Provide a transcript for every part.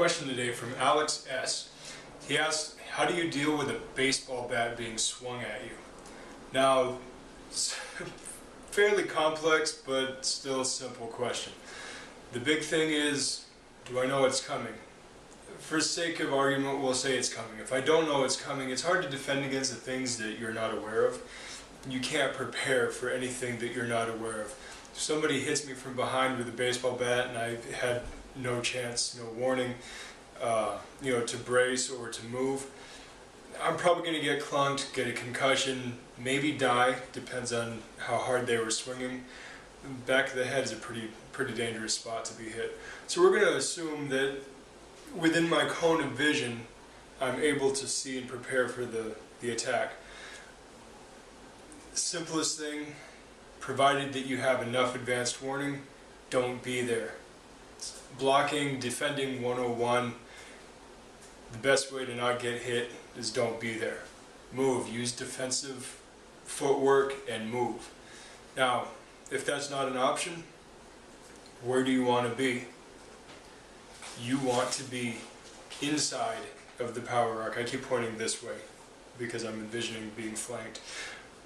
question today from Alex S. He asked, how do you deal with a baseball bat being swung at you? Now, it's fairly complex, but still a simple question. The big thing is, do I know it's coming? For sake of argument, we'll say it's coming. If I don't know it's coming, it's hard to defend against the things that you're not aware of. You can't prepare for anything that you're not aware of. If somebody hits me from behind with a baseball bat and I've had no chance, no warning, to brace or to move, I'm probably going to get clunked, get a concussion, maybe die, depends on how hard they were swinging. The back of the head is a pretty dangerous spot to be hit. So we're going to assume that within my cone of vision, I'm able to see and prepare for the attack. Simplest thing, provided that you have enough advanced warning, don't be there. Blocking, defending 101, the best way to not get hit is don't be there. Move, use defensive footwork and move. Now, if that's not an option, where do you want to be? You want to be inside of the power arc. I keep pointing this way because I'm envisioning being flanked.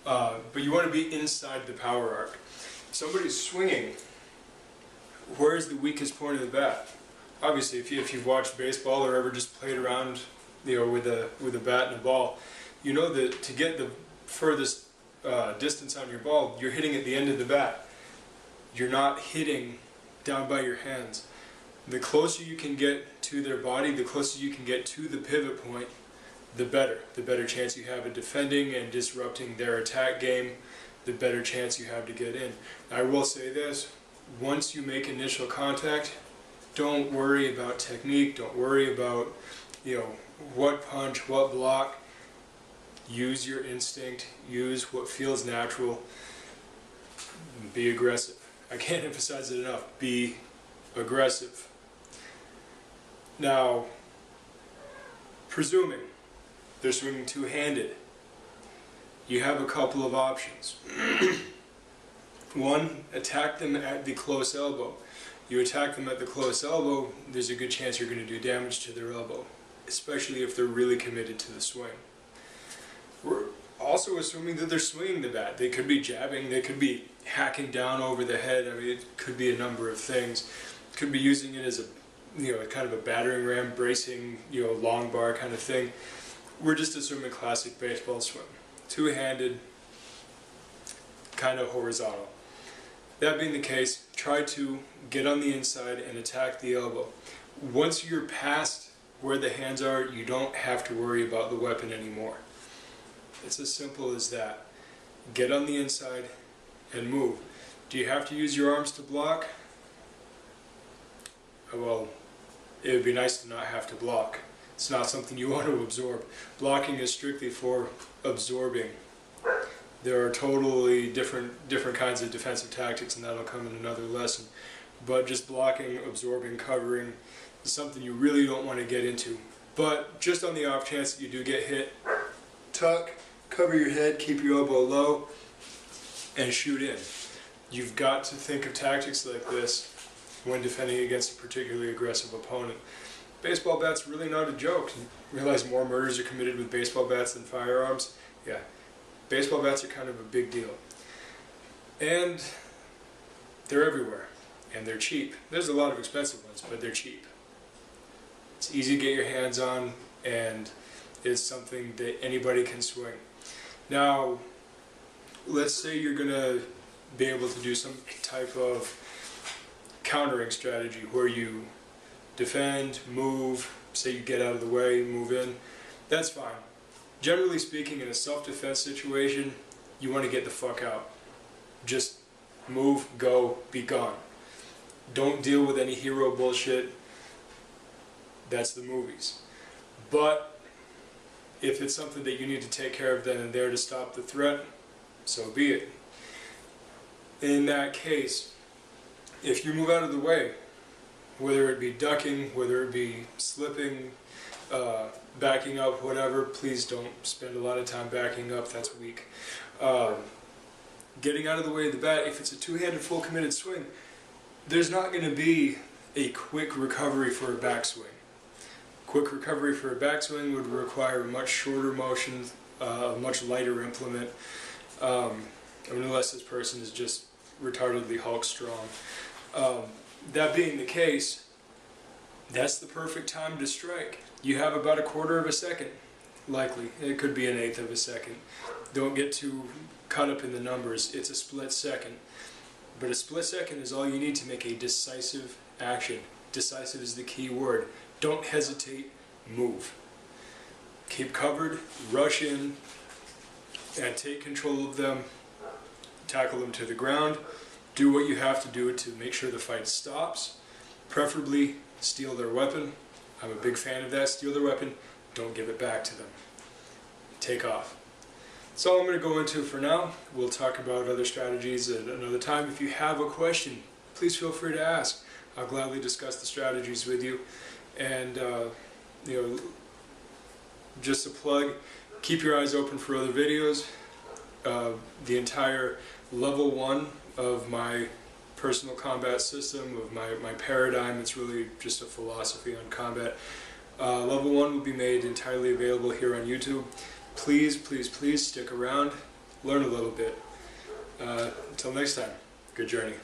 But you want to be inside the power arc. If somebody's swinging, where's the weakest point of the bat? Obviously, if you've watched baseball or ever just played around, with a bat and a ball, you know that to get the furthest distance on your ball, you're hitting at the end of the bat. You're not hitting down by your hands. The closer you can get to their body, the closer you can get to the pivot point, the better. The better chance you have of defending and disrupting their attack game, the better chance you have to get in. I will say this, once you make initial contact, don't worry about technique, don't worry about, what punch, what block. Use your instinct, use what feels natural, be aggressive. I can't emphasize it enough, be aggressive. Now, presuming they're swinging two-handed, you have a couple of options. One, attack them at the close elbow. You attack them at the close elbow, there's a good chance you're going to do damage to their elbow, especially if they're really committed to the swing. We're also assuming that they're swinging the bat. They could be jabbing, they could be hacking down over the head. I mean, it could be a number of things. Could be using it as a kind of a battering ram, bracing, long bar kind of thing. We're just assuming classic baseball swing. Two-handed, kind of horizontal. That being the case, try to get on the inside and attack the elbow. Once you're past where the hands are, you don't have to worry about the weapon anymore. It's as simple as that. Get on the inside and move. Do you have to use your arms to block? Well, it would be nice to not have to block. It's not something you want to absorb. Blocking is strictly for absorbing. There are totally different kinds of defensive tactics, and that'll come in another lesson. But just blocking, absorbing, covering is something you really don't want to get into. But just on the off chance that you do get hit, tuck, cover your head, keep your elbow low, and shoot in. You've got to think of tactics like this when defending against a particularly aggressive opponent. Baseball bat's really not a joke. You realize more murders are committed with baseball bats than firearms? Yeah. Baseball bats are kind of a big deal. And they're everywhere. And they're cheap. There's a lot of expensive ones, but they're cheap. It's easy to get your hands on, and it's something that anybody can swing. Now, let's say you're going to be able to do some type of countering strategy where you defend, move, say you get out of the way, move in. That's fine. Generally speaking, in a self-defense situation, you want to get the fuck out. Just move, go, be gone. Don't deal with any hero bullshit. That's the movies. But if it's something that you need to take care of then and there to stop the threat, so be it. In that case, if you move out of the way, whether it be ducking, whether it be slipping, backing up, whatever, please don't spend a lot of time backing up, that's weak. Getting out of the way of the bat, if it's a two-handed full committed swing, there's not going to be a quick recovery for a backswing. Quick recovery for a backswing would require a much shorter motion, a much lighter implement, unless this person is just retardedly Hulk strong. That being the case, that's the perfect time to strike. You have about 1/4 of a second, likely. It could be 1/8 of a second. Don't get too caught up in the numbers. It's a split second. But a split second is all you need to make a decisive action. Decisive is the key word. Don't hesitate, move. Keep covered, rush in, and take control of them. Tackle them to the ground. Do what you have to do to make sure the fight stops. Preferably steal their weapon. I'm a big fan of that. Steal their weapon. Don't give it back to them. Take off. That's all I'm going to go into for now. We'll talk about other strategies at another time. If you have a question, please feel free to ask. I'll gladly discuss the strategies with you. And just a plug, keep your eyes open for other videos. The entire level 1 of my personal combat system, of my paradigm, it's really just a philosophy on combat. Level 1 will be made entirely available here on YouTube. Please, please, please stick around, learn a little bit. Until next time, good journey.